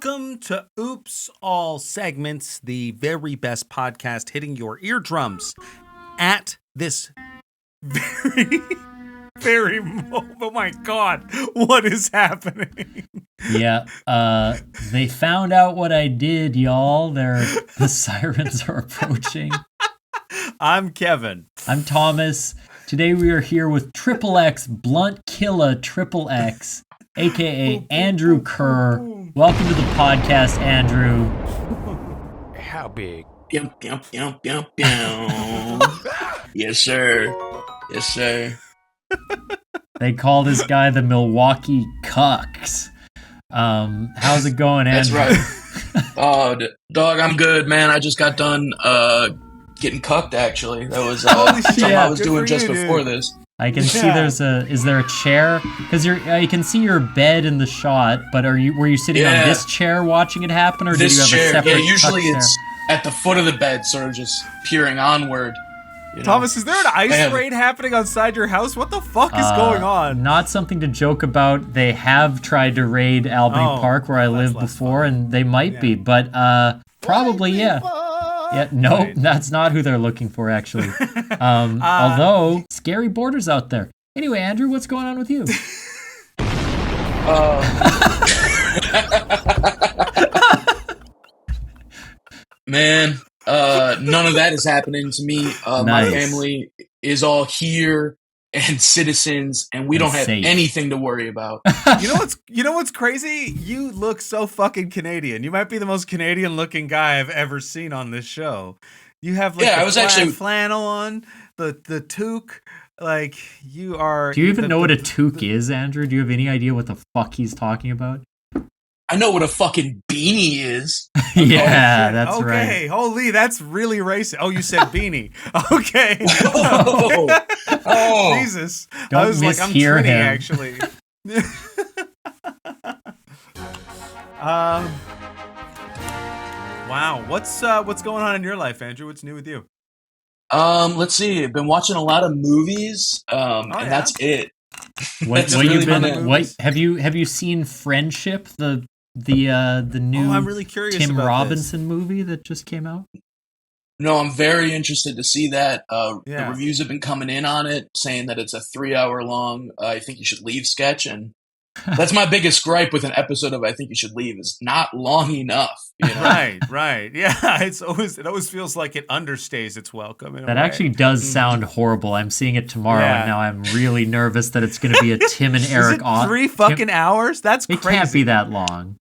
Welcome to Oops All Segments, the very best podcast hitting your eardrums at this very moment. Oh my God, what is happening? Yeah, they found out what I did, y'all. The sirens are approaching. I'm Kevin. I'm Thomas. Today we are here with Triple X Blunt Killa Triple X, aka Andrew Kerr. Welcome to the podcast, Andrew. How big? Yes, sir. Yes, sir. They call this guy the Milwaukee Cucks. How's it going, Andrew? That's right. Oh, dog, I'm good, man. I just got done getting cucked, actually. That was something I was doing just before this. I can see is there a chair? Because you can see your bed in the shot, but were you sitting on this chair watching it happen, or did you have a separate usually chair? It's at the foot of the bed, sort of just peering onward. You know? Thomas, is there an ice raid happening outside your house? What the fuck is going on? Not something to joke about. They have tried to raid Albany Park, where I lived before, and they might be, but probably, yeah. Yeah, no, right. That's not who they're looking for, actually. Although, scary borders out there. Anyway, Andrew, what's going on with you? Man, none of that is happening to me. Nice. My family is all here and citizens, and we don't have anything to worry about. You know what's crazy? You look so fucking Canadian. You might be the most Canadian looking guy I've ever seen on this show. You have flannel on, the toque, like you are. Do you even know what a toque is, Andrew? Do you have any idea what the fuck he's talking about? I know what a fucking beanie is. Yeah, that's right. Okay, holy, that's really racist. Oh, you said beanie. Okay. Oh, Jesus. Don't I was like, I'm mishear Trini, him. actually. Wow. What's going on in your life, Andrew? What's new with you? Let's see. I've been watching a lot of movies, and that's it. What have you seen Friendship, the new I'm really curious Tim about Robinson movie that just came out? No, I'm very interested to see that. The reviews have been coming in on it, saying that it's a 3-hour long I Think You Should Leave sketch, and that's my biggest gripe with an episode of I Think You Should Leave is not long enough. You know? Right. Yeah, it always feels like it understays its welcome. That actually does sound horrible. I'm seeing it tomorrow, and now I'm really nervous that it's going to be a Tim and Eric. Is it 3 fucking hours? That's crazy. It can't be that long.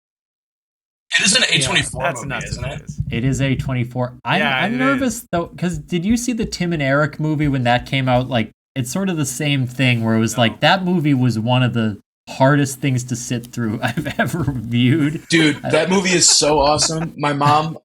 It is an A24 movie, isn't it? It is A24. I'm nervous, though, because did you see the Tim and Eric movie when that came out? Like, it's sort of the same thing, where it was like, that movie was one of the hardest things to sit through I've ever viewed. Dude, that movie is so awesome. My mom,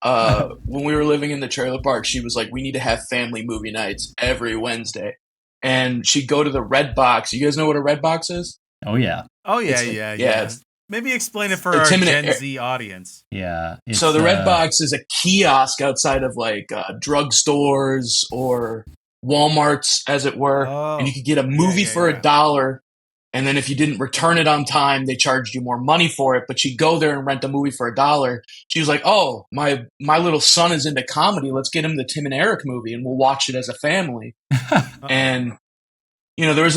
when we were living in the trailer park, she was like, we need to have family movie nights every Wednesday. And she'd go to the Red Box. You guys know what a Red Box is? Oh, yeah. Yeah. Maybe explain it for our Gen Z audience. Yeah. So the Red Box is a kiosk outside of like drugstores or Walmarts, as it were. And you could get a movie for $1. And then if you didn't return it on time, they charged you more money for it. But she'd go there and rent a movie for $1. She was like, oh, my little son is into comedy. Let's get him the Tim and Eric movie and we'll watch it as a family. And, you know, there's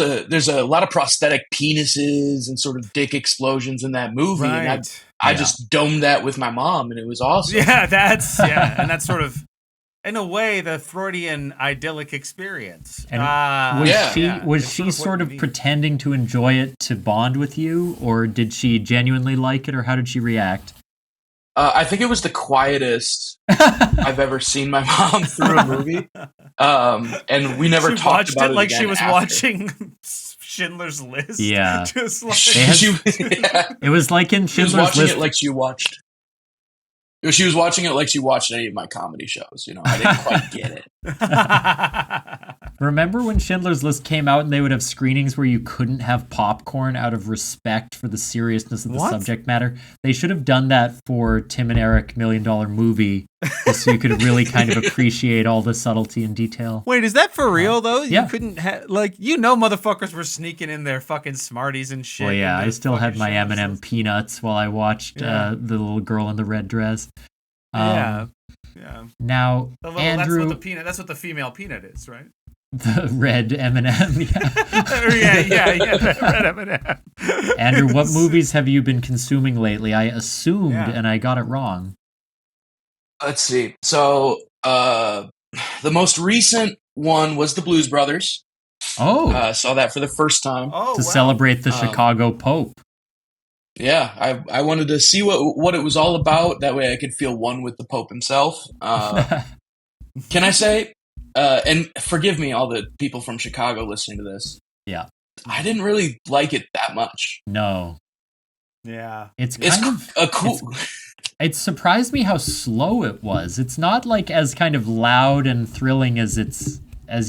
a lot of prosthetic penises and sort of dick explosions in that movie. Right. And I just domed that with my mom and it was awesome. Yeah, and that's sort of, in a way, the Freudian idyllic experience. And was she sort of pretending to enjoy it to bond with you, or did she genuinely like it, or how did she react? I think it was the quietest I've ever seen my mom through a movie. And we never talked about it like again she was after. watching Schindler's List. Yeah. Just like it was like in Schindler's List. She was watching it like she watched. She was watching it like she watched any of my comedy shows. You know, I didn't quite get it. Remember when Schindler's List came out and they would have screenings where you couldn't have popcorn out of respect for the seriousness of the subject matter? They should have done that for Tim and Eric $1 Million Movie just so you could really kind of appreciate all the subtlety and detail. Wait, is that for real though? Yeah. You couldn't motherfuckers were sneaking in their fucking Smarties and shit. Well, yeah, I still had my M&M peanuts while I watched the little girl in the red dress. Yeah. Now, Andrew, that's what the female peanut is, right? The red M&M, yeah, the red M&M. Andrew, what movies have you been consuming lately? I assumed, and I got it wrong. Let's see. So, the most recent one was the Blues Brothers. Oh. Saw that for the first time. Celebrate the Chicago Pope. Yeah, I wanted to see what it was all about. That way I could feel one with the Pope himself. Can I say, and forgive me, all the people from Chicago listening to this. Yeah. I didn't really like it that much. No. Yeah. It's a cool... It surprised me how slow it was. It's not like as kind of loud and thrilling as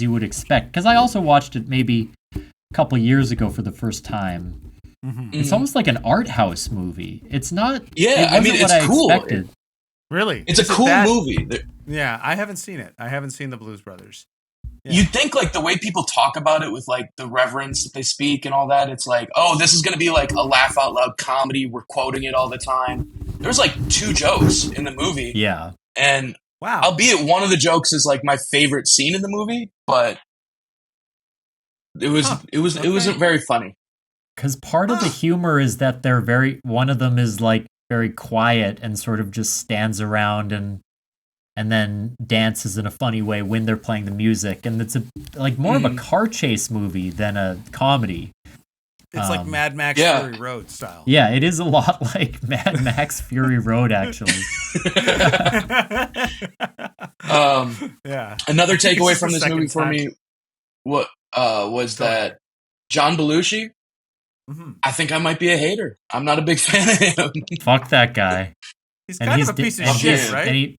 you would expect. Because I also watched it maybe a couple years ago for the first time. Mm-hmm. It's almost like an art house movie. It's not. Yeah, I mean, it's cool. Expected. Really, it's a cool movie. Yeah, I haven't seen it. I haven't seen the Blues Brothers. Yeah. You'd think like the way people talk about it with like the reverence that they speak and all that. It's like, oh, this is going to be like a laugh out loud comedy. We're quoting it all the time. There's like 2 jokes in the movie. Yeah, and wow. Albeit one of the jokes is like my favorite scene in the movie, but it wasn't very funny. Because part of the humor is that one of them is like very quiet and sort of just stands around and then dances in a funny way when they're playing the music. And it's more of a car chase movie than a comedy. It's like Mad Max Fury Road style. Yeah, it is a lot like Mad Max Fury Road, actually. Another takeaway from this movie for me was that John Belushi, I think I might be a hater. I'm not a big fan of him. Fuck that guy. He's kind of a piece of shit, right?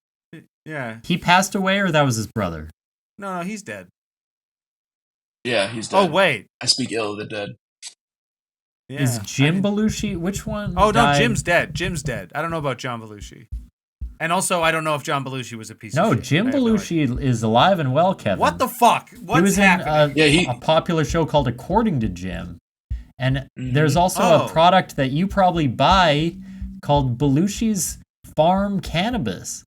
He passed away, or that was his brother? No, he's dead. Yeah, he's dead. Oh, wait. I speak ill of the dead. Yeah, is Jim Belushi? Which one? Oh, no, Jim's dead. I don't know about John Belushi. And also, I don't know if John Belushi was a piece of shit. No, Jim Belushi is alive and well, Kevin. What the fuck? What's happening? In a popular show called According to Jim. And there's also a product that you probably buy called Belushi's Farm Cannabis,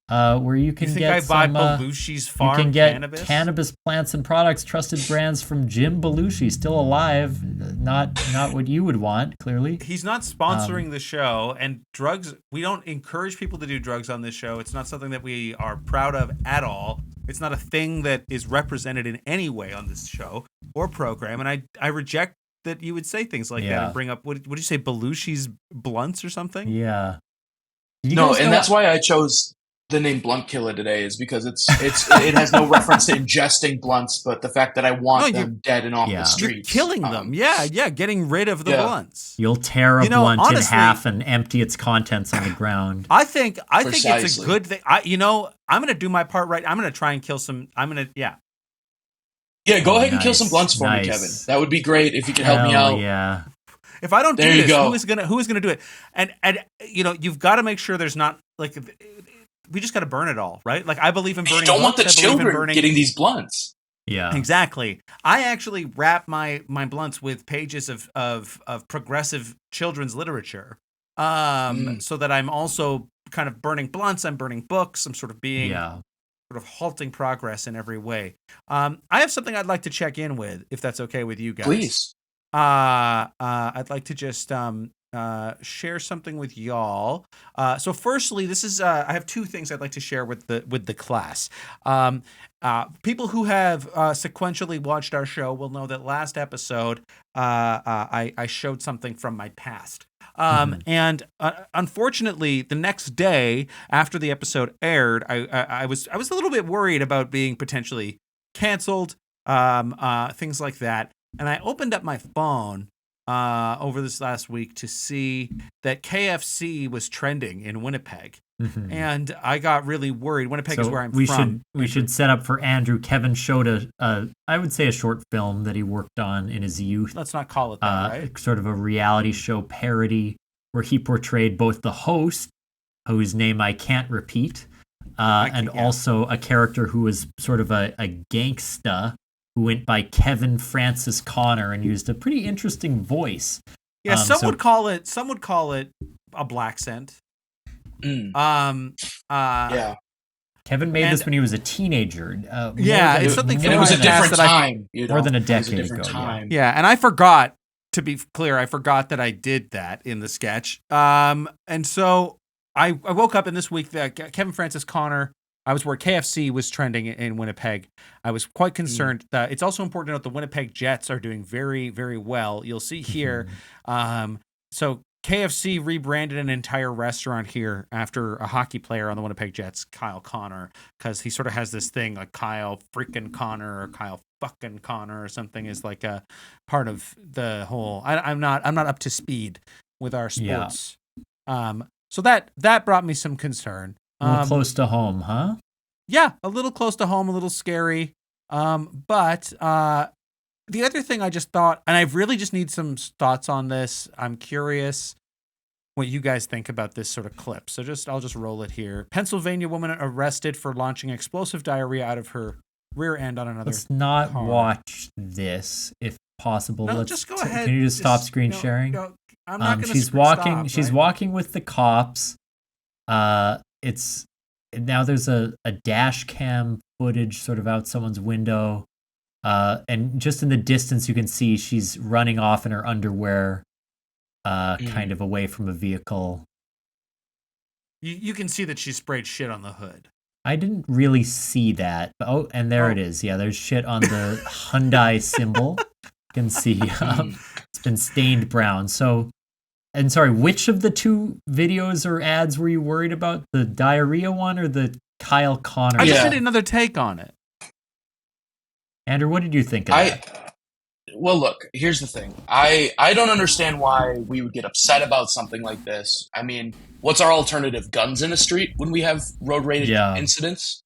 where you can get Belushi's Farm Cannabis? You can get cannabis plants and products, trusted brands from Jim Belushi, still alive. Not what you would want, clearly. He's not sponsoring the show, and drugs, we don't encourage people to do drugs on this show. It's not something that we are proud of at all. It's not a thing that is represented in any way on this show or program, and I reject that you would say things like that and bring up, what did you say, Belushi's blunts or something? Yeah. No, and that's why I chose the name Blunt Killer today, is because it has no reference to ingesting blunts, but the fact that I want them dead and off the streets. You're killing them. Getting rid of the blunts. You'll tear a blunt in half and empty its contents on the ground. I think it's a good thing. I'm going to do my part right. I'm going to try and kill some. Yeah, go ahead and kill some blunts for me, Kevin. That would be great if you could help me out. Yeah. If I don't do this, who is gonna do it? And you've got to make sure there's not like, we just got to burn it all, right? Like, I believe in burning. You don't want the children getting these blunts. Yeah, exactly. I actually wrap my blunts with pages of progressive children's literature, so that I'm also kind of burning blunts. I'm burning books. I'm sort of being sort of halting progress in every way. I have something I'd like to check in with, if that's okay with you guys. Please. I'd like to just share something with y'all. So firstly, this is I have 2 things I'd like to share with the class. People who have sequentially watched our show will know that last episode I showed something from my past. And unfortunately, the next day after the episode aired, I was a little bit worried about being potentially canceled, things like that. And I opened up my phone over this last week to see that KFC was trending in Winnipeg. And I got really worried. Winnipeg is where I'm from. We should set up for Andrew. Kevin showed I would say a short film that he worked on in his youth. Let's not call it that, right? Sort of a reality show parody where he portrayed both the host, whose name I can't repeat, and also a character who was sort of a gangsta who went by Kevin Francis Connor and used a pretty interesting voice. Yeah, some would call it a black scent. Yeah. Kevin made this when he was a teenager. It's something. And it was a different time. More than a decade ago. Yeah, and I forgot. To be clear, I forgot that I did that in the sketch. And so I woke up in this week that Kevin Francis Connor. I was where KFC was trending in Winnipeg. I was quite concerned that it's also important to note the Winnipeg Jets are doing very, very well. You'll see here. So KFC rebranded an entire restaurant here after a hockey player on the Winnipeg Jets, Kyle Connor, because he sort of has this thing like Kyle freaking Connor or Kyle fucking Connor or something is like a part of the whole. I'm not up to speed with our sports. Yeah. So that brought me some concern. A little close to home, huh? Yeah, a little close to home, a little scary. But the other thing I just thought, and I really just need some thoughts on this. I'm curious what you guys think about this sort of clip. So I'll just roll it here. Pennsylvania woman arrested for launching explosive diarrhea out of her rear end on another Let's not car. Watch this if possible. No, just go ahead. Can you just stop screen sharing? No, I'm not going to She's walking. She's walking with the cops. It's now there's a dash cam footage sort of out someone's window. And just in the distance, you can see she's running off in her underwear, kind of away from a vehicle. You can see that she sprayed shit on the hood. I didn't really see that. But, and there it is. Yeah, there's shit on the Hyundai symbol. You can see it's been stained brown. So, and sorry, which of the two videos or ads were you worried about? The diarrhea one or the Kyle Connor? I just did another take on it. Andrew, what did you think of that? Well, look, here's the thing. I don't understand why we would get upset about something like this. I mean, what's our alternative? Guns in the street when we have road rage incidents?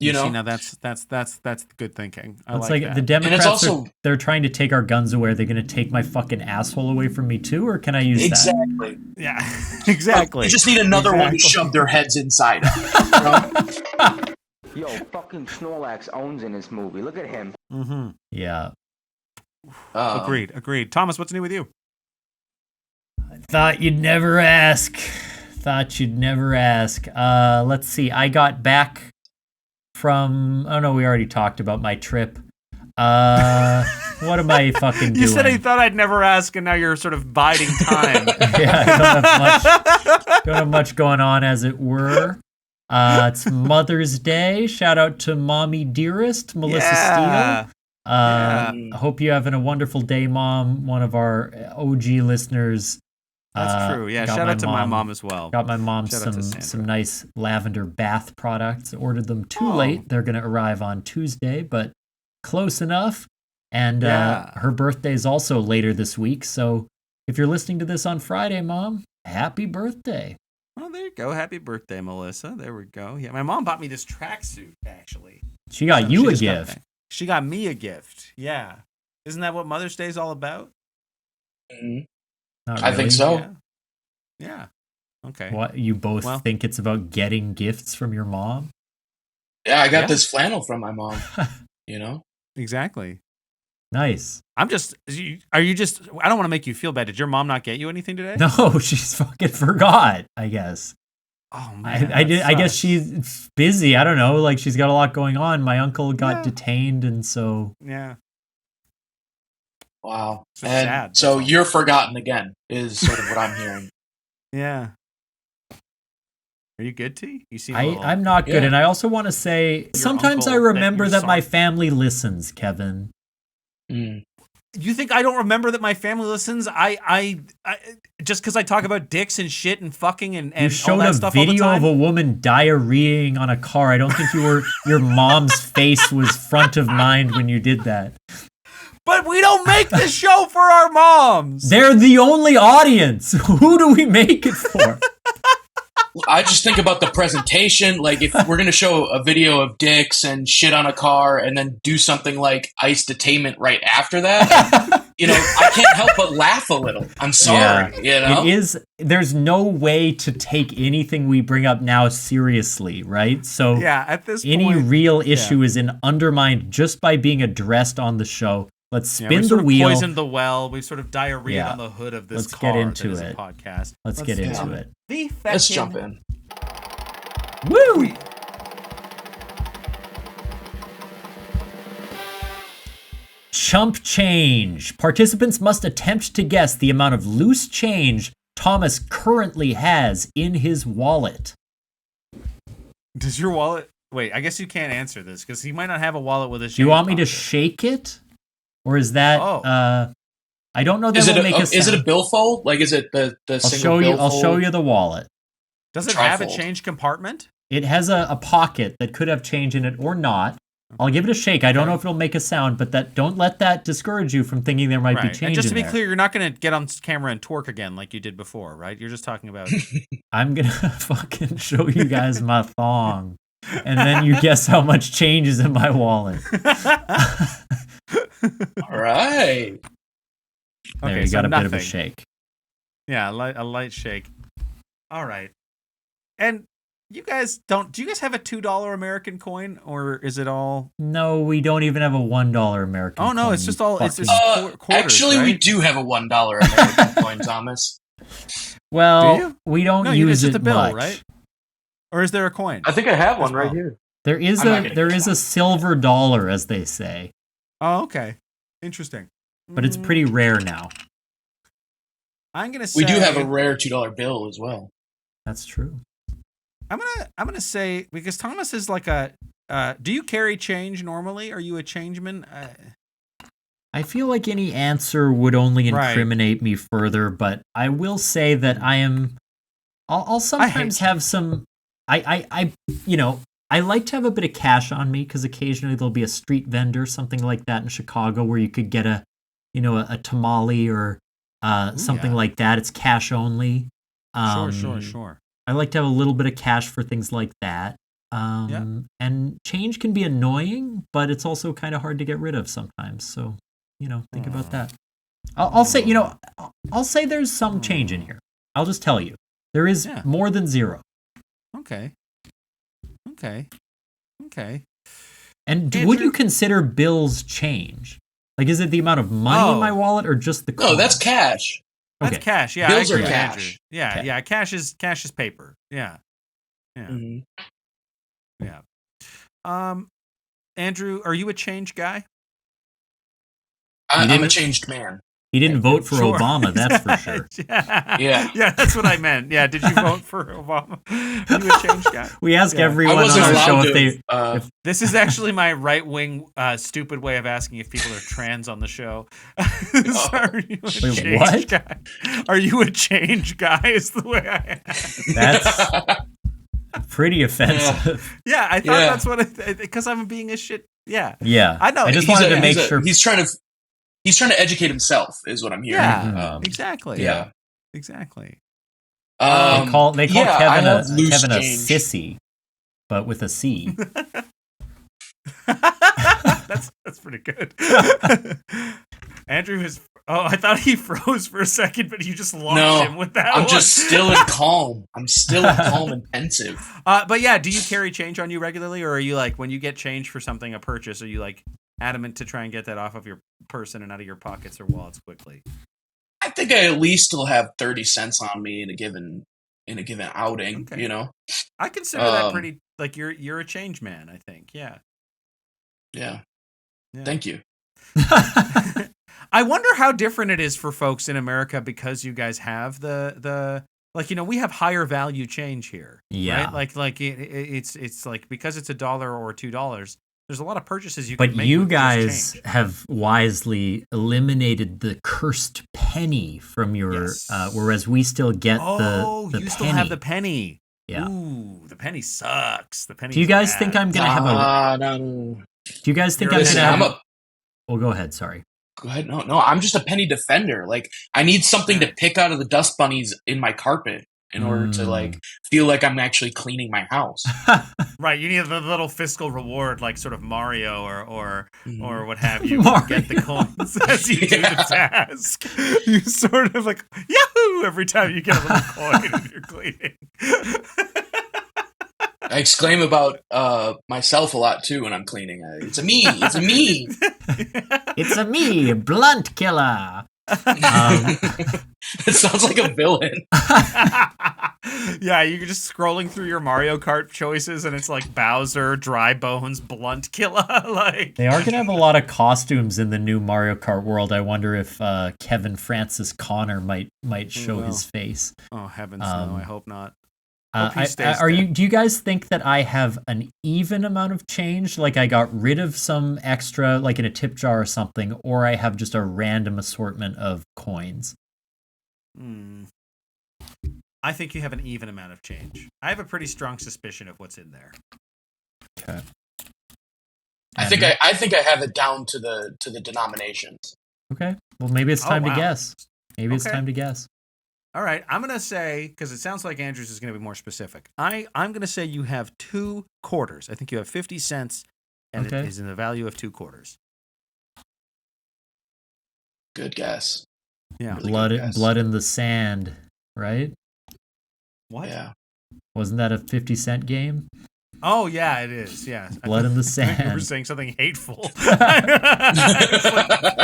You know, see, now that's good thinking. It's like that. The Democrats they're trying to take our guns away. Are they going to take my fucking asshole away from me too, or can I use that? Yeah, exactly. You just need another one to shove their heads inside of. You know? Yo, fucking Snorlax owns in this movie. Look at him. Mm-hmm. Yeah. Agreed. Thomas, what's new with you? I thought you'd never ask. Let's see. I got back from... Oh, no, we already talked about my trip. What am I fucking doing? You said I thought I'd never ask, and now you're sort of biding time. Yeah, I don't have much going on, as it were. It's Mother's Day. Shout out to Mommy Dearest, Melissa Steele. I hope you're having a wonderful day, Mom. One of our OG listeners. That's true. Yeah, shout out to my mom as well. Got my mom some nice lavender bath products. Ordered them too late. They're going to arrive on Tuesday, but close enough. And her birthday is also later this week. So if you're listening to this on Friday, Mom, happy birthday. Well, there you go. Happy birthday, Melissa. There we go. Yeah, my mom bought me this tracksuit, actually. She got you a gift. She got me a gift. Yeah. Isn't that what Mother's Day is all about? Mm-hmm. Really. I think so. Yeah. Okay. What, you both think it's about getting gifts from your mom? Yeah, I got this flannel from my mom. You know? Exactly. Nice. I don't want to make you feel bad. Did your mom not get you anything today? No, she's fucking forgot, I guess. Oh, man. I guess she's busy. I don't know. Like, she's got a lot going on. My uncle got detained, and so. Yeah. Wow. So sad. So you're forgotten again, is sort of what I'm hearing. Yeah. Are you good, T? You seem I'm not good, and I also want to say, sometimes I remember that my family listens, Kevin. You think I don't remember that my family listens? I just because I talk about dicks and shit and fucking and you showed all that stuff all the time. You showed a video of a woman diarrheaing on a car. I don't think your mom's face was front of mind when you did that. But we don't make this show for our moms. They're the only audience. Who do we make it for? I just think about the presentation. Like, if we're going to show a video of dicks and shit on a car and then do something like ice detainment right after that, I can't help but laugh a little. I'm sorry, It is, there's no way to take anything we bring up now seriously, right? So at this any point, real issue is undermined just by being addressed on the show. Let's spin the wheel. We've poisoned the well. We've sort of diarrheaed on the hood of this car. Get into that is it. A podcast. Let's get into it. Let's jump in. Woo! Chump Change. Participants must attempt to guess the amount of loose change Thomas currently has in his wallet. Does your wallet... Wait, I guess you can't answer this because he might not have a wallet with a change. Do you want me to shake it? Or is that... I don't know that will make a sound. Is it a billfold? Like, is it the single billfold? I'll show you the wallet. Does it have a change compartment? It has a pocket that could have change in it or not. I'll give it a shake. I don't know if it'll make a sound, but don't let that discourage you from thinking there might be change in there. And just to be clear, you're not going to get on camera and twerk again like you did before, right? You're just talking about... I'm going to fucking show you guys my thong. And then you guess how much change is in my wallet. All right. There, you got a bit of a shake. Yeah, a light shake. All right. And you guys do you guys have a $2 American coin, or is it all... No, we don't even have a $1 American coin. Oh, no, it's just all... It's quarters, actually, right? we do have a $1 American coin, Thomas. Well, we don't use it a bill, much. Right? Or is there a coin? I think I have one right here. There is a silver dollar, as they say. Oh, okay. Interesting. But it's pretty rare now. I'm gonna say we do have a rare $2 bill as well. That's true. I'm gonna say, because Thomas is like a. Do you carry change normally? Are you a changeman? I feel like any answer would only incriminate me further, but I will say that I am. I'll sometimes have some. I like to have a bit of cash on me because occasionally there'll be a street vendor, something like that in Chicago, where you could get a tamale or something like that. It's cash only. Sure. I like to have a little bit of cash for things like that. And change can be annoying, but it's also kind of hard to get rid of sometimes. So, think about that. I'll say there's some change in here. I'll just tell you. There is more than zero. Okay. And would you consider bills change? Like, is it the amount of money in my wallet or just the coin? No, that's cash. That's cash. Yeah, bills are cash. Yeah, okay. Yeah. Cash is paper. Yeah. Mm-hmm. Yeah. Andrew, are you a change guy? I'm a changed man. He didn't vote for Obama, that's for sure. Yeah, that's what I meant. Yeah, did you vote for Obama? Are you a change guy? We ask everyone on our show if This is actually my right-wing stupid way of asking if people are trans on the show. Are you a change guy? Are you a change guy is the way I ask. That's pretty offensive. Yeah, I thought that's what because I'm being a shit. Yeah. I know. I just wanted to make sure. He's trying to educate himself, is what I'm hearing. Yeah, exactly. Yeah, exactly. They call Kevin a sissy, but with a C. That's pretty good. Andrew is. Oh, I thought he froze for a second, but you just launched him with that. I'm just still in calm. I'm still in calm and pensive. But yeah, do you carry change on you regularly, or are you like when you get change for something, a purchase, are you like adamant to try and get that off of your person and out of your pockets or wallets quickly? I think I at least will have 30 cents on me in a given outing. Okay. I consider that pretty like you're a change man. I think. Yeah. Thank you. I wonder how different it is for folks in America because you guys have the we have higher value change here. Yeah. Right? Like it's like because it's $1 or $2. There's a lot of purchases you can make. But you guys have wisely eliminated the cursed penny from your, whereas we still get the penny. Still have the penny. Yeah. Ooh, the penny sucks. The penny. Do you guys think I'm gonna have a? No. Do you guys think I'm gonna have? Well, go ahead. Sorry. Go ahead. No. I'm just a penny defender. Like I need something to pick out of the dust bunnies in my carpet, in order to like feel like I'm actually cleaning my house. Right, you need the little fiscal reward, like sort of Mario or what have you, to get the coins as you do the task. You sort of like Yahoo every time you get a little coin and you're cleaning. I exclaim about myself a lot too when I'm cleaning. It's a me. It's a me. It's a me, blunt killer. It sounds like a villain. Yeah, you're just scrolling through your Mario Kart choices, and it's like Bowser, Dry Bones, Blunt Killer. Like they are gonna have a lot of costumes in the new Mario Kart world. I wonder if Kevin Francis Connor might show his face. Oh heavens, no! I hope not. Do you guys think that I have an even amount of change? Like I got rid of some extra, like in a tip jar or something, or I have just a random assortment of coins? I think you have an even amount of change. I have a pretty strong suspicion of what's in there. Okay. I think I have it down to the denominations. Okay. Well, maybe it's time to guess. Maybe it's time to guess. All right, I'm going to say, because it sounds like Andrew's is going to be more specific, I'm going to say you have 2 quarters. I think you have 50 cents, and it is in the value of 2 quarters. Good guess. Yeah. Really blood in the sand, right? What? Yeah. Wasn't that a 50-cent game? Oh, yeah, it is. Yeah. Blood in the sand. You were saying something hateful. I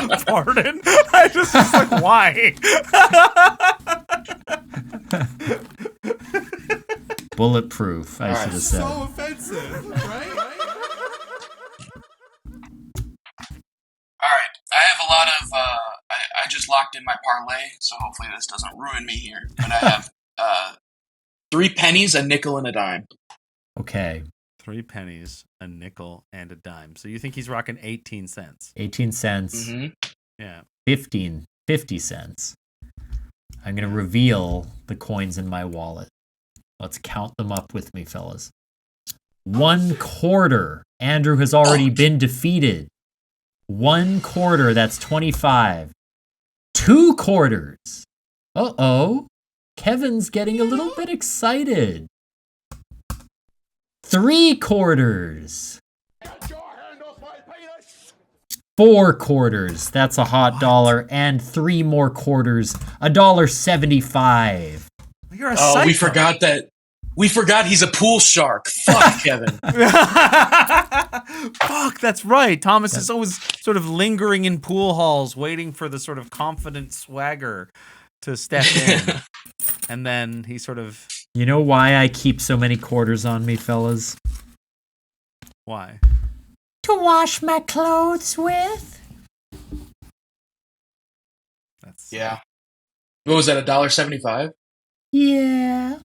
was like, pardon? I just was like, why? Bulletproof, I should have said. So offensive, right? All right. I have a lot of... I just locked in my parlay, so hopefully this doesn't ruin me here. But I have 3 pennies, a nickel, and a dime. Okay. 3 pennies, a nickel, and a dime. So you think he's rocking 18 cents? 18 cents. Mm-hmm. Yeah. 50 cents. I'm going to reveal the coins in my wallet. Let's count them up with me, fellas. 1 quarter. Andrew has already been defeated. 1 quarter, that's 25. 2 quarters. Uh-oh. Kevin's getting a little bit excited. 3 quarters. 4 quarters. That's a hot dollar. And 3 more quarters. $1.75. You're a psycho. We forgot he's a pool shark. Fuck, Kevin. Fuck, that's right. Thomas is always sort of lingering in pool halls, waiting for the sort of confident swagger to step in. And then he sort of... You know why I keep so many quarters on me, fellas? Why? To wash my clothes with. Yeah. What was that, $1.75? Yeah.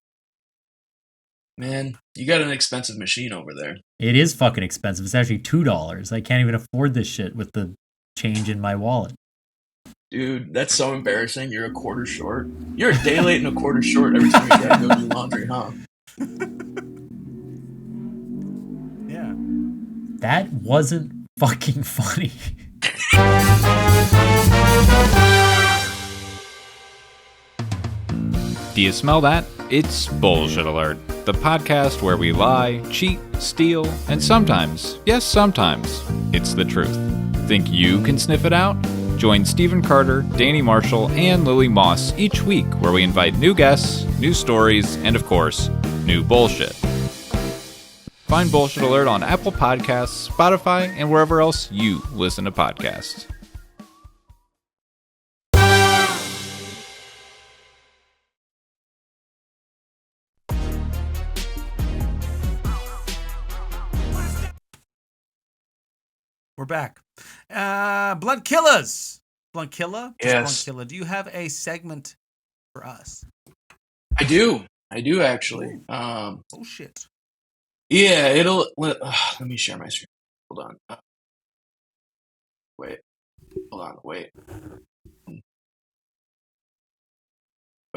Man, you got an expensive machine over there. It is fucking expensive. It's actually $2. I can't even afford this shit with the change in my wallet. Dude, that's so embarrassing. You're a quarter short. You're a day late and a quarter short every time you gotta go do laundry, huh? Yeah. That wasn't fucking funny. Do you smell that? It's Bullshit Alert, the podcast where we lie, cheat, steal, and sometimes, yes, sometimes, it's the truth. Think you can sniff it out? Join Stephen Carter, Danny Marshall, and Lily Moss each week where we invite new guests, new stories, and of course, new bullshit. Find Bullshit Alert on Apple Podcasts, Spotify, and wherever else you listen to podcasts. We're back. Blunt Killers. Blunt Killer? Yes. Blunt Killer. Do you have a segment for us? I do actually. Oh, shit. Yeah, let me share my screen. Hold on. Wait.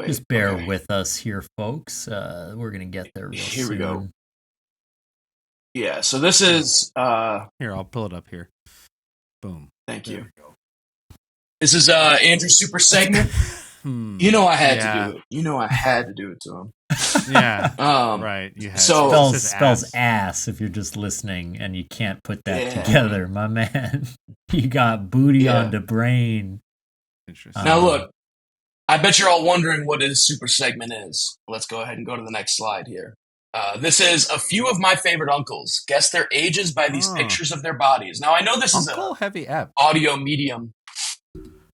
Just bear with us here, folks. We're going to get there real soon. Here we go. Yeah, so this is... Here, I'll pull it up here. Boom. Thank you. This is Andrew's super segment. You know I had to do it. You know I had to do it to him. Yeah. Right. You had spells ass if you're just listening and you can't put that together, my man. You got booty on the brain. Interesting. Now look, I bet you're all wondering what his super segment is. Let's go ahead and go to the next slide here. This is a few of my favorite uncles. Guess their ages by these pictures of their bodies. Now I know this Uncle is heavy app audio medium,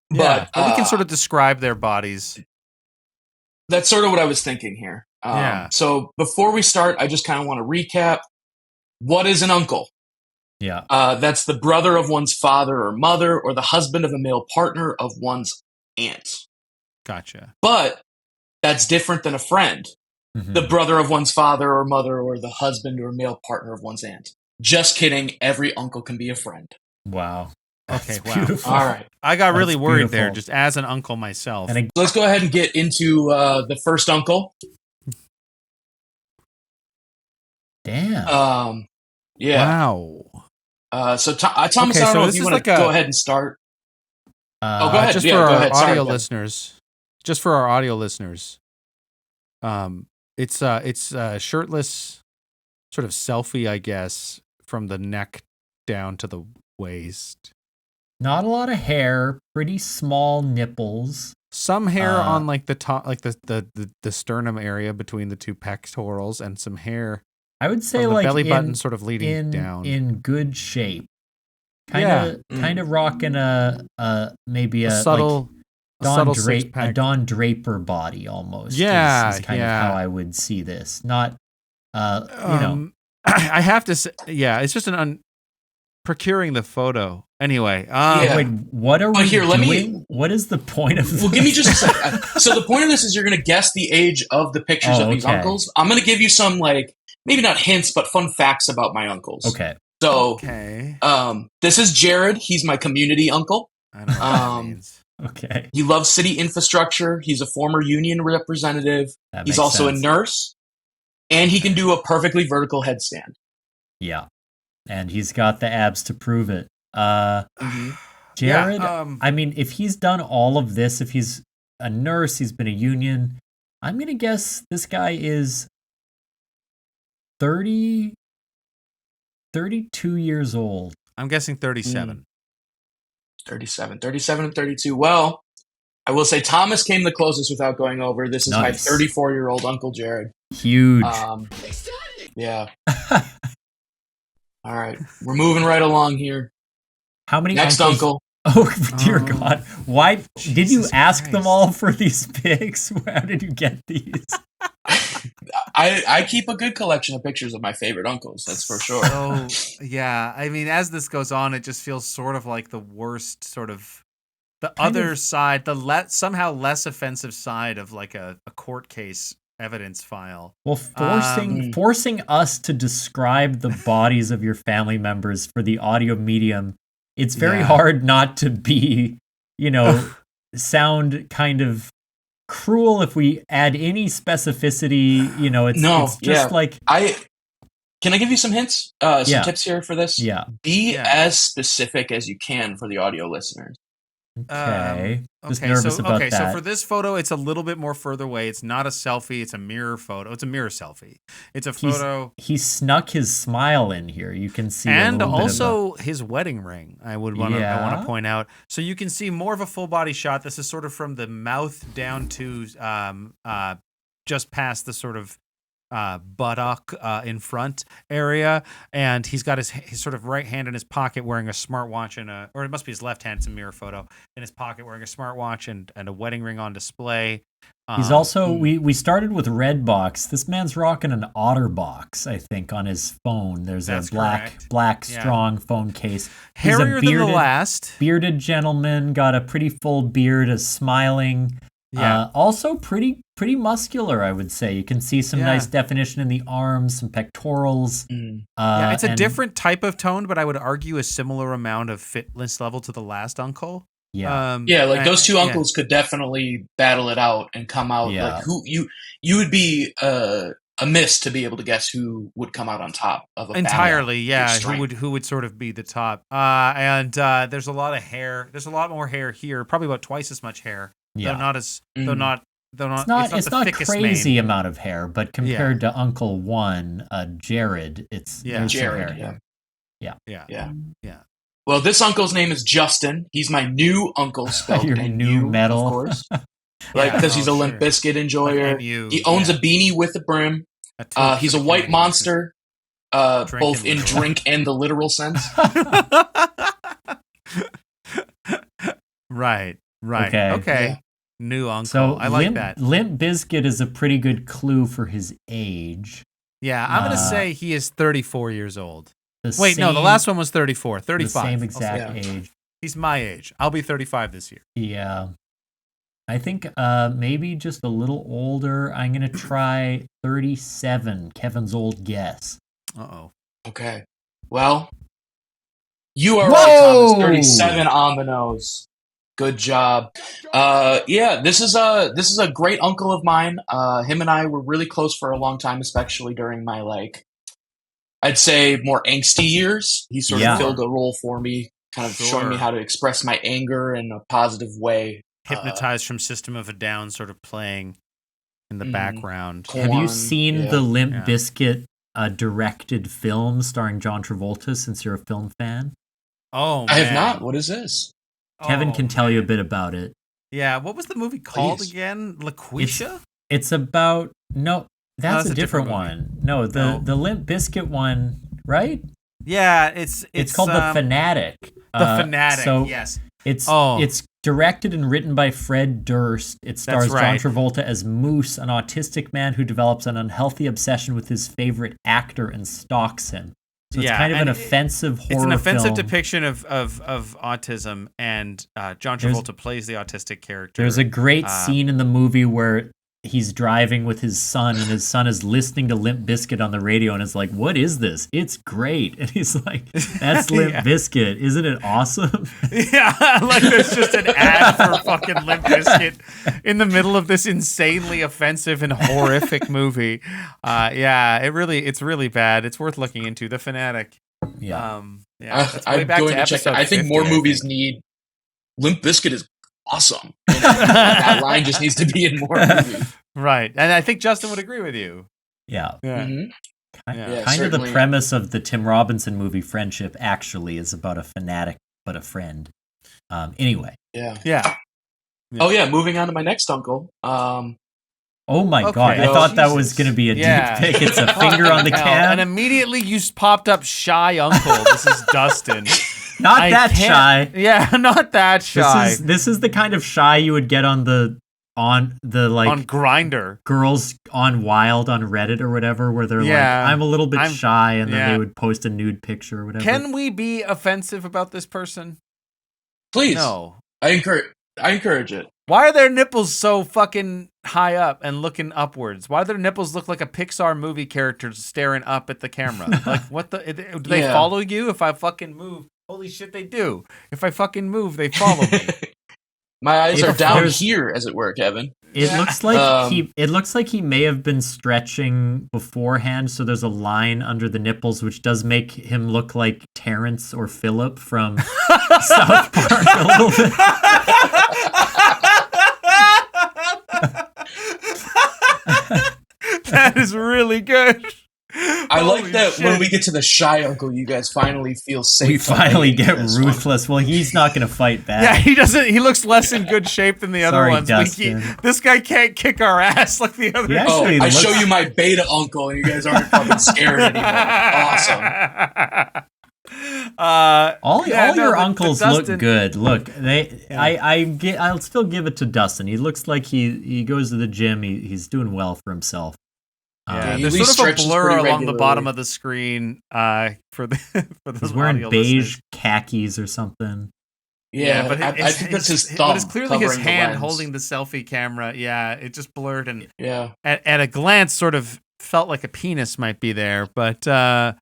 but we can sort of describe their bodies. That's sort of what I was thinking here. So before we start, I just kind of want to recap. What is an uncle? Yeah. That's the brother of one's father or mother, or the husband of a male partner of one's aunt. Gotcha. But that's different than a friend. Mm-hmm. The brother of one's father or mother, or the husband or male partner of one's aunt. Just kidding. Every uncle can be a friend. Wow. Okay, wow. Beautiful. All right. I got really worried there, just as an uncle myself. So let's go ahead and get into the first uncle. Damn. Yeah. Wow. So Thomas, I don't know if you want to go ahead and start. Go ahead. Just for our audio listeners. Just for our audio listeners. It's a shirtless sort of selfie, I guess, from the neck down to the waist. Not a lot of hair, pretty small nipples. Some hair on like the top, like the sternum area between the two pectorals, and some hair. I would say from the like belly button sort of leading down. In good shape. Kind of rocking maybe a subtle. Like a Don Draper body almost. Yeah, is kind of how I would see this. Not, I have to say, it's just procuring the photo. Anyway, wait, what are we doing? What is the point of this? Well, give me just a second. So the point of this is you're going to guess the age of the pictures of these uncles. I'm going to give you some, like, maybe not hints, but fun facts about my uncles. Okay. So, this is Jared. He's my community uncle. I don't know what that means. Okay. He loves city infrastructure. He's a former union representative. He's also a nurse. And he can do a perfectly vertical headstand. Yeah. And he's got the abs to prove it. Jared, I mean, if he's done all of this, if he's a nurse, he's been a union, I'm going to guess this guy is 32 years old. I'm guessing 37. 37 and 32. Well, I will say Thomas came the closest without going over. This is my 34-year-old Uncle Jared. Huge. Yeah. All right. We're moving right along here. How many Next uncle? Oh, dear God. Why did you ask them all for these pics? How did you get these? I keep a good collection of pictures of my favorite uncles, that's for sure. So, yeah, I mean, as this goes on, it just feels sort of like the worst sort of the other side, the somehow less offensive side of like a court case evidence file. Well, forcing us to describe the bodies of your family members for the audio medium, it's very hard not to be, sound kind of cruel if we add any specificity. It's just like Can I give you some hints? Some tips here for this? Yeah. Be as specific as you can for the audio listeners. Okay. Just nervous about that. So for this photo, it's a little bit more further away. It's not a selfie. It's a mirror photo. It's a mirror selfie. It's a photo. He snuck his smile in here. You can see, and also his wedding ring. I want to point out. So you can see more of a full body shot. This is sort of from the mouth down to just past the sort of buttock in front area, and he's got his sort of right hand in his pocket wearing a smartwatch or it must be his left hand. It's a mirror photo in his pocket wearing a smartwatch and a wedding ring on display. He's also we started with Redbox. This man's rocking an OtterBox, I think, on his phone. There's a black strong phone case. Hairier than the last. Bearded gentleman, got a pretty full beard, is smiling. Yeah. Also pretty muscular, I would say. You can see some nice definition in the arms, some pectorals. It's a different type of tone, but I would argue a similar amount of fitness level to the last uncle. Yeah. Those two uncles could definitely battle it out and come out. Like who you would be amiss to be able to guess who would come out on top of a entirely. Who would sort of be the top. And there's a lot of hair. There's a lot more hair here, probably about twice as much hair Yeah. Though not as though not It's not crazy mane. Amount of hair, but compared to Uncle One, Jared, it's Jared. Yeah. Well, this uncle's name is Justin. He's my new uncle, spelled your new metal, of course. Because he's a Limp Bizkit enjoyer. Like he owns a beanie with a brim. He's a white monster, both in drink and the literal sense. Right. Okay. Yeah. New uncle. So I like that. Limp Bizkit is a pretty good clue for his age. Yeah, I'm going to say he is 34 years old. No, the last one was 34. 35. The same exact age. He's my age. I'll be 35 this year. Yeah. I think maybe just a little older. I'm going to try 37, Kevin's old guess. Uh-oh. Okay. Well, you are right, Thomas. 37 on the nose. Good job. This is a great uncle of mine. Him and I were really close for a long time, especially during my I'd say more angsty years. He sort of filled a role for me, kind of showing me how to express my anger in a positive way. Hypnotized from System of a Down, sort of playing in the background. Have you seen the Limp Bizkit directed film starring John Travolta? Since you're a film fan. Oh, man. I have not. What is this? Kevin can tell you a bit about it. Yeah, what was the movie called again? LaQuisha? It's about that's a different one. No, the Limp Bizkit one, right? Yeah, it's called The Fanatic. The Fanatic, yes. It's directed and written by Fred Durst. It stars John Travolta as Moose, an autistic man who develops an unhealthy obsession with his favorite actor and stalks him. So it's kind of an offensive horror film. It's an offensive depiction of autism, and John Travolta plays the autistic character. There's a great scene in the movie where he's driving with his son, and his son is listening to Limp Bizkit on the radio, and is like, "What is this? It's great." And he's like, "That's Limp Bizkit. Isn't it awesome?" Yeah, like there's just an ad for fucking Limp Bizkit in the middle of this insanely offensive and horrific movie. It's really bad. It's worth looking into. The Fanatic. Yeah. I'm going to check that. I think more movies need Limp Bizkit is awesome. That line just needs to be in more movies. Right. And I think Justin would agree with you. Yeah. Mm-hmm. Kind of the premise of the Tim Robinson movie Friendship actually is about a fanatic but a friend. Anyway. Yeah. Oh yeah, moving on to my next uncle. Oh my God, I thought that was going to be a deep pick. It's a finger on the can. And immediately you popped up shy uncle. This is Dustin. Not that shy. Yeah, not that shy. This is the kind of shy you would get on Grindr. Girls on Wild on Reddit or whatever, where they're like, I'm a little bit shy, and then they would post a nude picture or whatever. Can we be offensive about this person? Please. No. I encourage it. Why are their nipples so fucking high up and looking upwards? Why do their nipples look like a Pixar movie character staring up at the camera? Like, what the? Do they follow you if I fucking move? Holy shit, they do. If I fucking move, they follow me. My eyes are down here, as it were, Kevin. It looks like he may have been stretching beforehand, so there's a line under the nipples, which does make him look like Terrence or Phillip from South Park a little bit. That is really good. I like that when we get to the shy uncle, you guys finally feel safe. We finally get ruthless. Well, he's not going to fight back. Yeah, he doesn't. He looks less in good shape than the other ones. This guy can't kick our ass like the other. I show you my beta uncle, and you guys aren't fucking scared anymore. Awesome. All your uncles look good. Look, I'll still give it to Dustin. He looks like he goes to the gym. He's doing well for himself. There's sort of a blur along the bottom of the screen for those He's wearing beige khakis or something. Yeah, but I think that's his thumb. But it's clearly his hand holding the selfie camera. Yeah, it just blurred, and at a glance, sort of felt like a penis might be there. But we're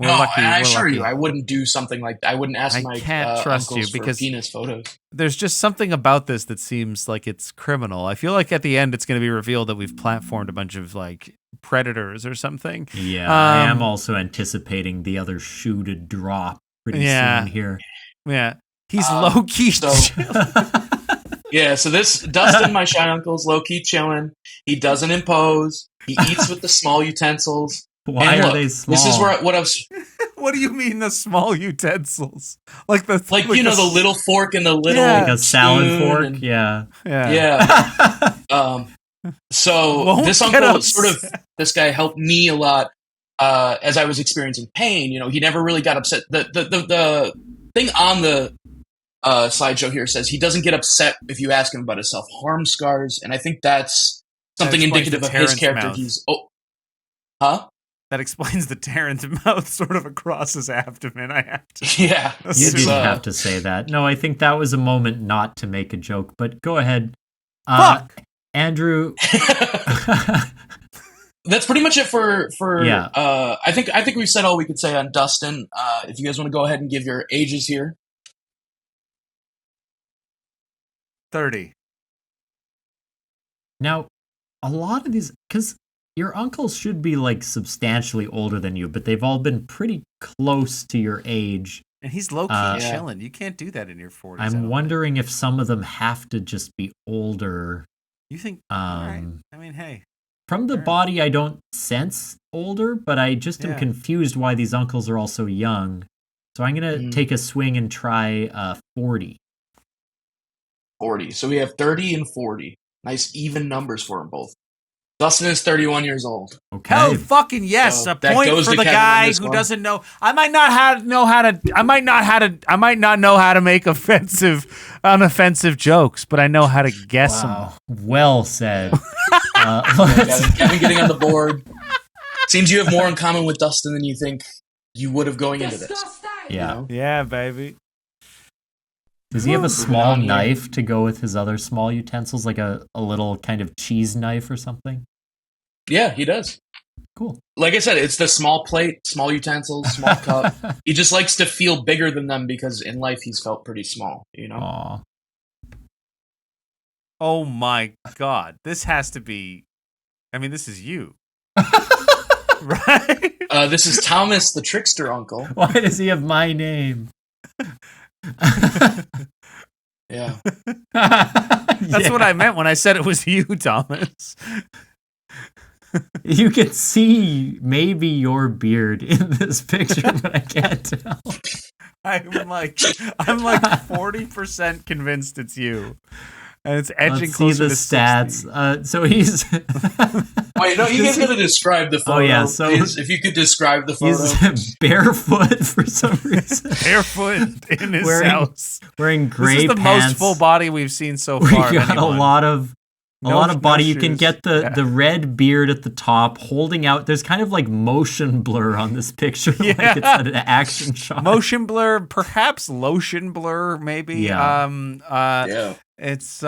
lucky. I assure you, I wouldn't do something like that. I wouldn't ask my trust uncles you because for penis photos. There's just something about this that seems like it's criminal. I feel like at the end, it's going to be revealed that we've platformed a bunch of predators or something. Yeah, I am also anticipating the other shoe to drop pretty soon here. Yeah, he's low key. Yeah, so this Dustin, my shy uncle, is low-key chilling. He doesn't impose. He eats with the small utensils. Why are they small? This is what I was... What do you mean the small utensils? Like the the little fork and the little like a salad fork. Yeah. So this uncle this guy helped me a lot as I was experiencing pain. You know, he never really got upset. The thing on the slideshow here says he doesn't get upset if you ask him about his self-harm scars, and I think that's something indicative of his character. That explains the tear in the mouth sort of across his abdomen. I have to. Yeah. You didn't have to say that. No, I think that was a moment not to make a joke, but go ahead. Fuck! Andrew. That's pretty much it for yeah. I think we've said all we could say on Dustin. If you guys want to go ahead and give your ages here. 30. Now, a lot of these, because your uncles should be like substantially older than you, but they've all been pretty close to your age. And he's low-key chilling. You can't do that in your 40s. I'm wondering if some of them have to just be older. You think? All right. I mean, hey. From the body, I don't sense older, but I just am confused why these uncles are all so young. So I'm going to take a swing and try 40. 40. So we have 30 and 40. Nice even numbers for them both. Dustin is 31 years old. Okay. Hell fucking yes. So a point for the guy who doesn't know. I might not know how to make unoffensive jokes, but I know how to guess them. Well said. Kevin getting on the board. Seems you have more in common with Dustin than you think you would have going into this. Yeah. You know? Yeah, baby. Does he have a small knife to go with his other small utensils, like a little kind of cheese knife or something? Yeah, he does. Cool. Like I said, it's the small plate, small utensils, small cup. He just likes to feel bigger than them because in life he's felt pretty small, you know? Aww. Oh my God. This has to be... I mean, this is you. Right? This is Thomas, the trickster uncle. Why does he have my name? Yeah. That's what I meant when I said it was you, Thomas. You can see maybe your beard in this picture, but I can't tell. I'm like 40% convinced it's you. And it's edging closer to the stats. So he's... Wait, no, you guys got to describe the photo. Oh, yeah. So please, if you could describe the photo. He's barefoot for some reason. Barefoot in his house. Wearing gray pants. This is the most full body we've seen so far. We got a lot of body. You can get the red beard at the top, holding out. There's kind of like motion blur on this picture. Yeah. Like it's an action shot. Motion blur, perhaps lotion blur, maybe. Yeah. It's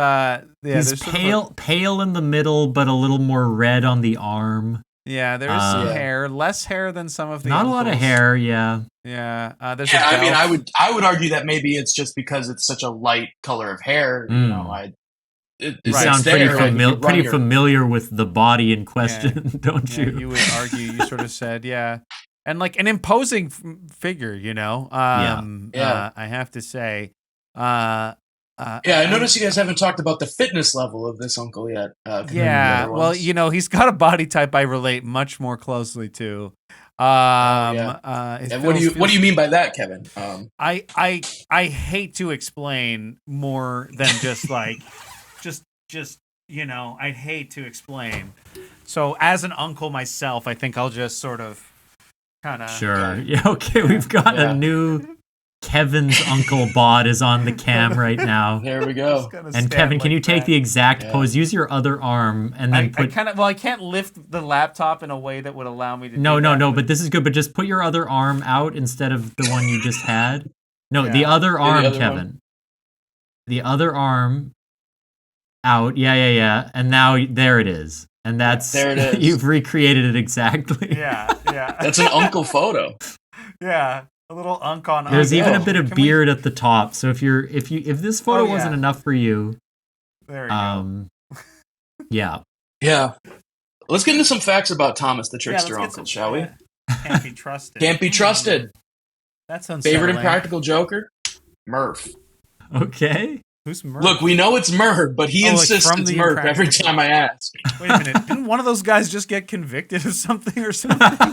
he's pale in the middle, but a little more red on the arm. Yeah, there's some hair, less hair than some of the. Not uncles. A lot of hair, yeah. Yeah, I mean, I would argue that maybe it's just because it's such a light color of hair. You know, you sound pretty familiar with the body in question, don't you? You would argue. You sort of said, yeah, and like an imposing figure, you know. I have to say. I noticed you guys haven't talked about the fitness level of this uncle yet. Well, you know, he's got a body type I relate much more closely to. What do you mean by that, Kevin? I hate to explain more than just like, just you know, I hate to explain. So as an uncle myself, I think I'll just sort of kind of sure. Yeah, okay, we've got a new. Kevin's uncle bod is on the cam right now. There we go. And Kevin, can you take the exact pose? Use your other arm and then I can't lift the laptop in a way that would allow me to. No. But this is good. But just put your other arm out instead of the one you just had. No, the other arm, Kevin. One. The other arm out. Yeah. And now there it is. And there it is. You've recreated it exactly. Yeah. That's an uncle photo. Yeah. A little unk on. There's even a bit of beard at the top. So if this photo wasn't enough for you, there you go. Yeah. Let's get into some facts about Thomas the Trickster uncle, shall we? Can't be trusted. Can't be trusted. That's unsettling. Favorite and practical joker, Murph. Okay. Who's Murph? Look, we know it's Murph, but he insists it's Murph every time I ask. Wait a minute. Didn't one of those guys just get convicted of something or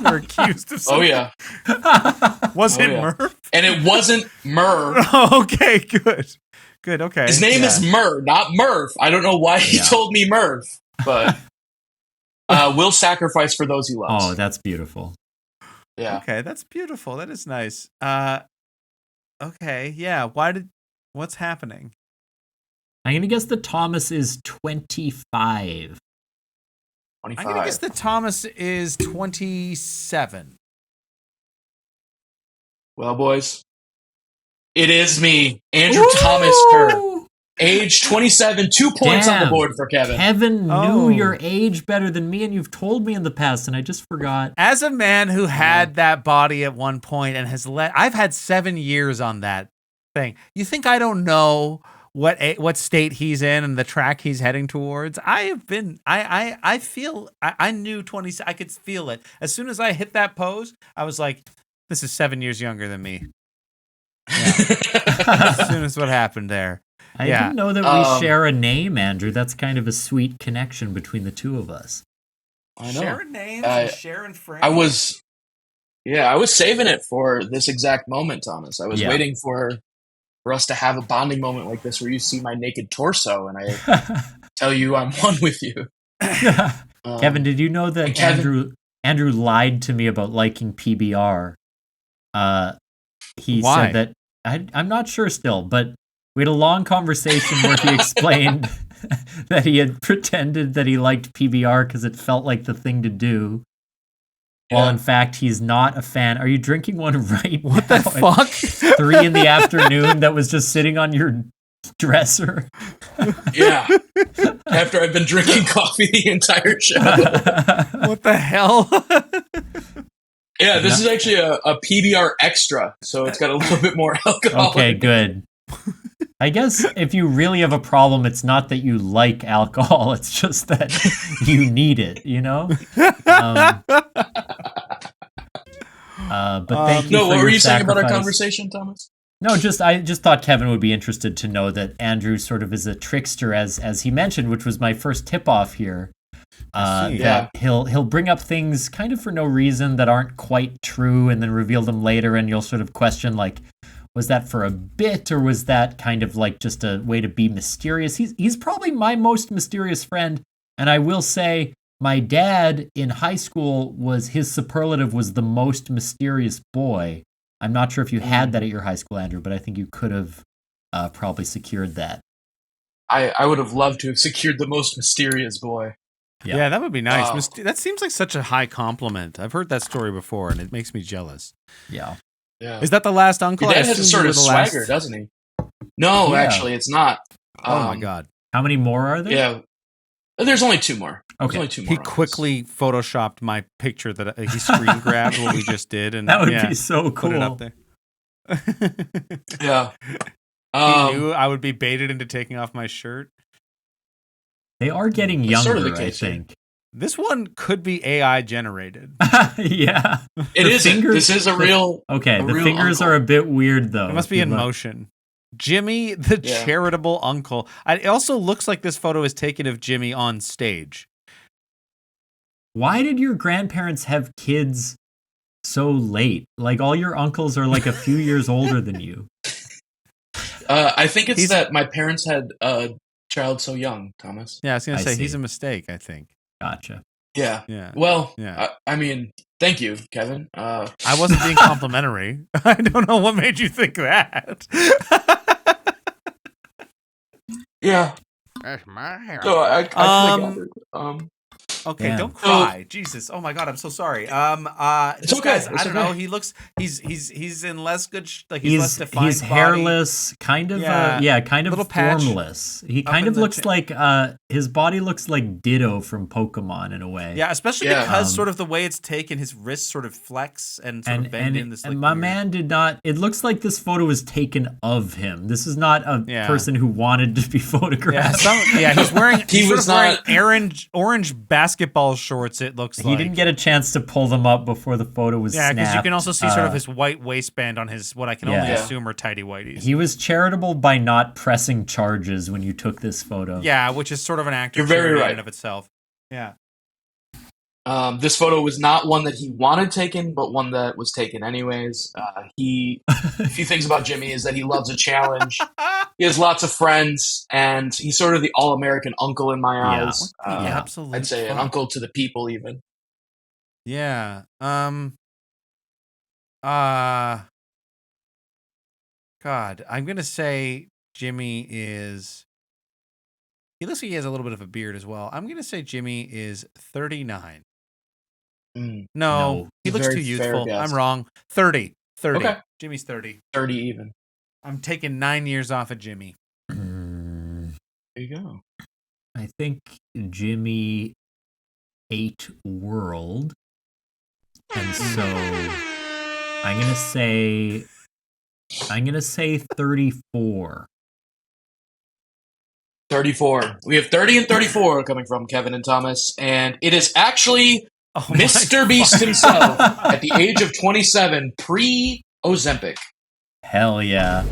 or accused of something? Oh, yeah. Was it Murph? And it wasn't Murph. Oh, okay, good. Good, okay. His name is Murph, not Murph. I don't know why he told me Murph, but will sacrifice for those he loves. Oh, that's beautiful. Yeah. Okay, that's beautiful. That is nice. Okay, yeah. What's happening? I'm going to guess that Thomas is 25. 25. I'm going to guess that Thomas is 27. Well, boys, it is me, Andrew Thomas Kerr. Age 27, 2 points on the board for Kevin. Kevin knew your age better than me, and you've told me in the past, and I just forgot. As a man who had that body at one point and I've had 7 years on that thing. You think I don't know what state he's in and the track he's heading towards? I knew 20. I could feel it as soon as I hit that pose. I was like, this is 7 years younger than me. Yeah. As soon as what happened there. I didn't know that we share a name, Andrew. That's kind of a sweet connection between the two of us. I know. Sharing names and sharing friends. I was saving it for this exact moment, Thomas. I was waiting for us to have a bonding moment like this where you see my naked torso and I tell you I'm one with you. Kevin, did you know that Andrew lied to me about liking PBR? He said that I'm not sure still, but we had a long conversation where he explained that he had pretended that he liked PBR because it felt like the thing to do. Well, in fact, he's not a fan. Are you drinking one right now? What the fuck? 3 PM that was just sitting on your dresser? Yeah. After I've been drinking coffee the entire show. What the hell? Yeah, this is actually a PBR extra, so it's got a little bit more alcohol. Okay, good. I guess if you really have a problem, it's not that you like alcohol, it's just that you need it, you know? But thank you for what were you saying sacrifice. about our conversation, Thomas? No, I just thought Kevin would be interested to know that Andrew sort of is a trickster, as he mentioned, which was my first tip-off here. That he'll bring up things kind of for no reason that aren't quite true and then reveal them later, and you'll sort of question, like, was that for a bit or was that kind of like just a way to be mysterious? He's probably my most mysterious friend, and I will say my dad in high school his superlative was the most mysterious boy. I'm not sure if you had that at your high school, Andrew, but I think you could have probably secured that. I would have loved to have secured the most mysterious boy. Yeah, that would be nice. That seems like such a high compliment. I've heard that story before, and it makes me jealous. Yeah. Yeah. Is that the last uncle? Your dad has a sort of swagger, doesn't he? No, actually, it's not. Oh my god! How many more are there? Yeah, there's only 2 more. Okay. Only 2 more. He quickly photoshopped my picture that he screen grabbed what we just did, and that would be so cool. Put it up there. Yeah. He knew I would be baited into taking off my shirt. They are getting younger, sort of the case, I think. This one could be AI generated. Yeah. It isn't. This is a real... Okay, the fingers are a bit weird, though. It must be in motion. Jimmy, the charitable uncle. It also looks like this photo is taken of Jimmy on stage. Why did your grandparents have kids so late? Like, all your uncles are like a few years older than you. I think it's that my parents had a child so young, Thomas. Yeah, I was going to say, he's a mistake, I think. Gotcha. Yeah. Well, I mean, thank you, Kevin. I wasn't being complimentary. I don't know what made you think that. Yeah. That's my hair. So Okay, don't cry. Jesus. Oh my god, I'm so sorry. It's okay. Guys, I don't know. He looks he's in less good he's less defined. He's hairless, kind of kind of little formless. He kind of looks like his body looks like Ditto from Pokemon in a way. Yeah, especially because sort of the way it's taken, his wrists sort of flex and sort of bend in this. And my man did not. It looks like this photo was taken of him. This is not a person who wanted to be photographed. He's wearing. He was wearing orange basketball shorts. It looks like he didn't get a chance to pull them up before the photo was snapped. Because you can also see sort of his white waistband on his what I can only assume are tighty whities. He was charitable by not pressing charges when you took this photo. Yeah, which is sort of an actor. You're very right. In of itself. Yeah. This photo was not one that he wanted taken, but one that was taken anyways. A few things about Jimmy is that he loves a challenge. He has lots of friends, and he's sort of the all-American uncle in my eyes. Absolutely. I'd say an uncle to the people, even. Yeah. God, I'm gonna say Jimmy is. He looks like he has a little bit of a beard as well. I'm going to say Jimmy is 39. No, he looks too youthful. I'm wrong. 30. Okay. Jimmy's 30. 30 even. I'm taking 9 years off of Jimmy. There you go. I think Jimmy ate world. And so I'm going to say 34. 34. We have 30 and 34 coming from Kevin and Thomas, and it is actually Mr. Beast himself at the age of 27, pre-Ozempic. Hell yeah.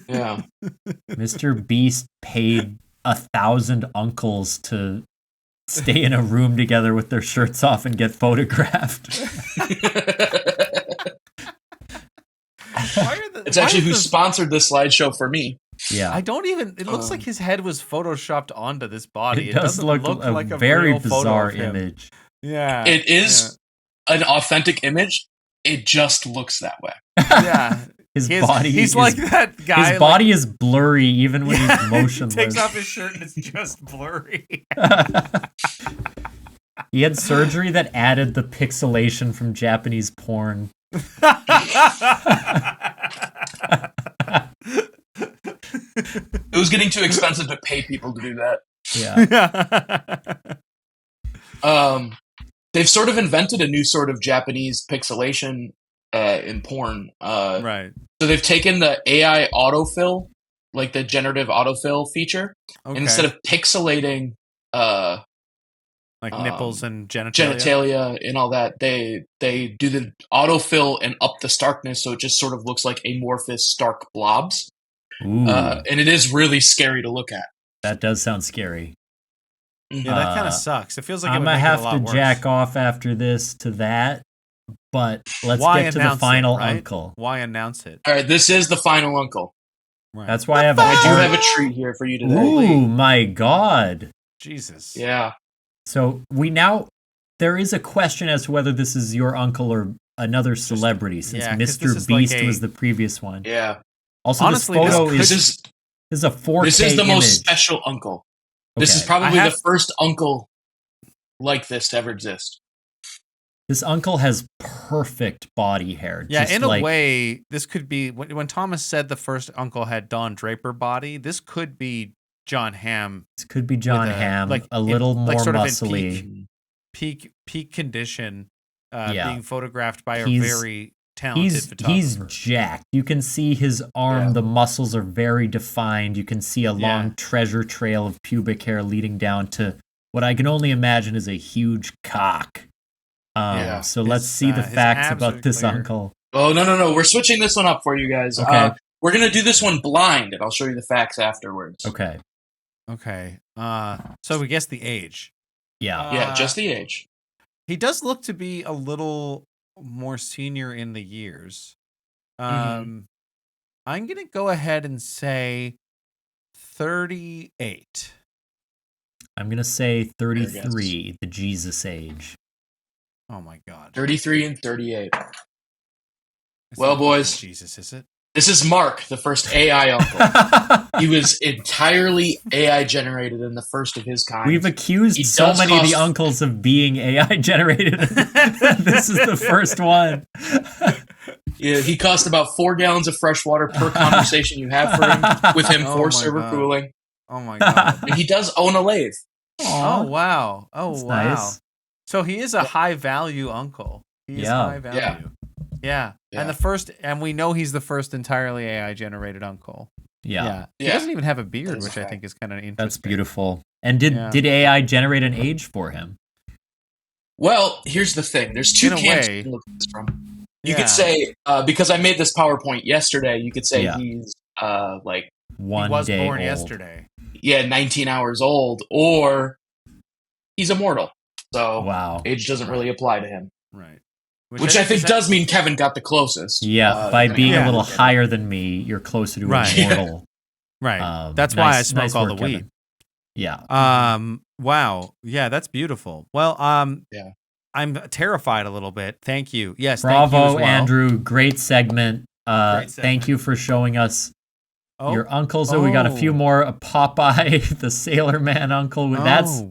Yeah. Mr. Beast paid 1,000 uncles to stay in a room together with their shirts off and get photographed. It's actually who sponsored this slideshow for me. Yeah, I don't even. It looks like his head was photoshopped onto this body. It does look like a very bizarre image. Yeah, it is an authentic image. It just looks that way. Yeah, his body. He's like that guy. His body is blurry even when he's motionless. He takes off his shirt and it's just blurry. He had surgery that added the pixelation from Japanese porn. It was getting too expensive to pay people to do that. Yeah. They've sort of invented a new sort of Japanese pixelation in porn. Right. So they've taken the AI autofill, like the generative autofill feature, and instead of pixelating like nipples and genitalia and all that, they do the autofill and up the starkness, so it just sort of looks like amorphous stark blobs. And it is really scary to look at. That does sound scary. Yeah, that kind of sucks. It feels like I'm gonna have to jack off after this to that. But let's get to the final uncle. Why announce it? All right, this is the final uncle. Right. That's why I do have a treat here for you today. Ooh, my God. Jesus. Yeah. So there is a question as to whether this is your uncle or another celebrity, since Mr. Beast was the previous one. Yeah. Also, honestly, this photo is a 4K This is the image. most special uncle. Okay. This is probably the first uncle like this to ever exist. This uncle has perfect body hair. Yeah, in a way, this could be... When Thomas said the first uncle had Don Draper body, this could be John Hamm. This could be John Hamm, a little more muscly. Peak condition, being photographed by a very talented photographer. He's jacked. You can see his arm. The muscles are very defined. You can see a long treasure trail of pubic hair leading down to what I can only imagine is a huge cock. So let's see the facts about this uncle. Oh, no. We're switching this one up for you guys. Okay. We're going to do this one blind, and I'll show you the facts afterwards. Okay. So we guess the age. Yeah, just the age. He does look to be a little more senior in the years. I'm going to go ahead and say 38. I'm going to say 33, the Jesus age. Oh my God. 33 and 38. Well, boys. Jesus, is it? This is Mark, the first AI uncle. He was entirely AI generated and the first of his kind. We've accused so many of the uncles of being AI generated. This is the first one. Yeah, he cost about 4 gallons of fresh water per conversation you have with him for server cooling. Oh my god. And he does own a lathe. Oh wow. Oh That's wow. nice. So he is a high value uncle. He is high value. Yeah. And we know he's the first entirely AI generated uncle. Yeah. He doesn't even have a beard, which I think is kind of interesting. That's beautiful. And did AI generate an age for him? Well, here's the thing. There's two camps you can look at this from. You could say, because I made this PowerPoint yesterday, you could say he's like 1 he was day born old. yesterday. Yeah, 19 hours old, or he's immortal. So age doesn't really apply to him. Right. Which I think does mean Kevin got the closest. Yeah, by being a little higher than me, you're closer to immortal. Right. That's why I smoke all the weed. Kevin. Yeah. Wow. Yeah, that's beautiful. Well, I'm terrified a little bit. Thank you. Yes, bravo, thank you as well. Andrew. Great segment. Thank you for showing us your uncles. So we got a few more. Popeye, the Sailor Man uncle. That's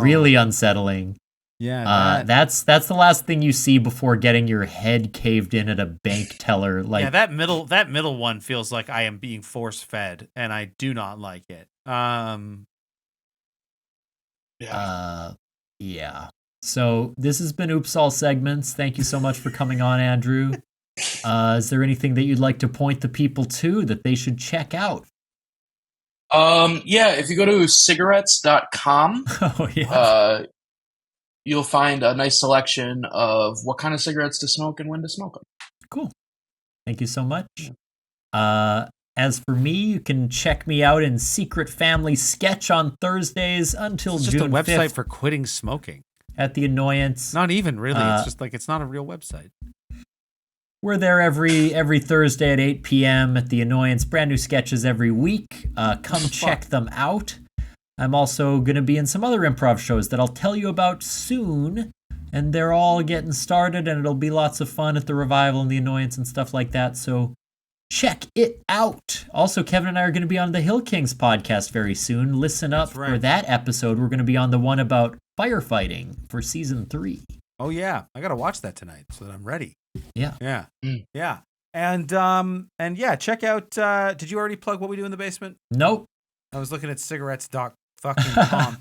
really unsettling. Yeah, that's the last thing you see before getting your head caved in at a bank teller. Like, yeah, that middle one feels like I am being force fed, and I do not like it. Yeah. So this has been Oops All Segments. Thank you so much for coming on, Andrew. Is there anything that you'd like to point the people to that they should check out? If you go to cigarettes.com, you'll find a nice selection of what kind of cigarettes to smoke and when to smoke them. Cool. Thank you so much. As for me, you can check me out in Secret Family Sketch on Thursdays until June 5th. It's just a website for quitting smoking. At the Annoyance. Not even really. It's just like it's not a real website. We're there every Thursday at 8 p.m. at the Annoyance. Brand new sketches every week. Come check them out. I'm also going to be in some other improv shows that I'll tell you about soon. And they're all getting started, and it'll be lots of fun at the Revival and the Annoyance and stuff like that. So check it out. Also, Kevin and I are going to be on the Hill Kings podcast very soon. Listen up for that episode. We're going to be on the one about firefighting for season 3. Oh yeah, I got to watch that tonight so that I'm ready. Yeah. Yeah. And yeah, check out. Did you already plug What We Do in the Basement? Nope. I was looking at cigarettes.com.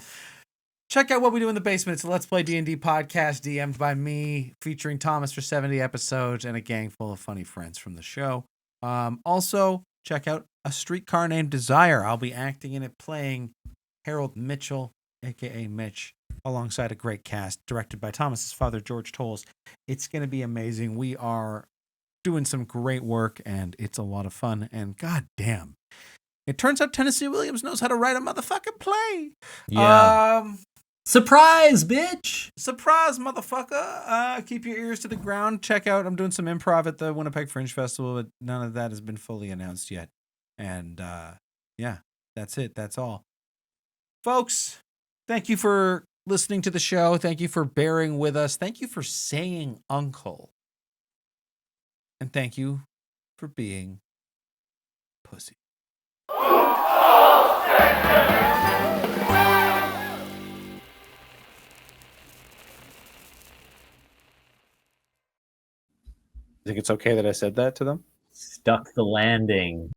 Check out What We Do in the Basement. It's a Let's Play D&D podcast DM'd by me, featuring Thomas for 70 episodes and a gang full of funny friends from the show. Also, check out A Streetcar Named Desire. I'll be acting in it, playing Harold Mitchell, a.k.a. Mitch, alongside a great cast, directed by Thomas's father, George Tolles. It's going to be amazing. We are doing some great work, and it's a lot of fun. And goddamn, it turns out Tennessee Williams knows how to write a motherfucking play. Yeah. Surprise, bitch! Surprise, motherfucker! Keep your ears to the ground. Check out. I'm doing some improv at the Winnipeg Fringe Festival, but none of that has been fully announced yet. And yeah, that's it. That's all, folks. Thank you for listening to the show. Thank you for bearing with us. Thank you for saying uncle. And thank you for being pussy. Think it's okay that I said that to them? Stuck the landing.